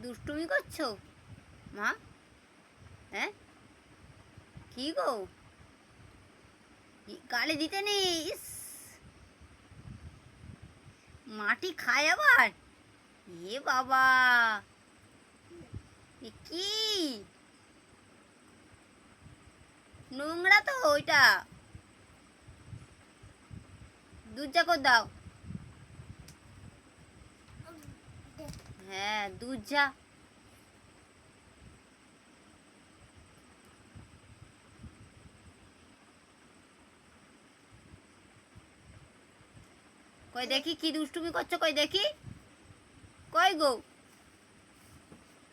দুষ্টুমি করছো মা? হ্যাঁ, কি গো, গালি দিতে নেই। ইস, মাটি খায় আবার। এ বাবা, এ কি নোংরা তো ওইটা। দুধ চা করে দাও। হ্যাঁ, দুধ চা। কই দেখি কি দুষ্টুমি করছো, কই দেখি, কই গো।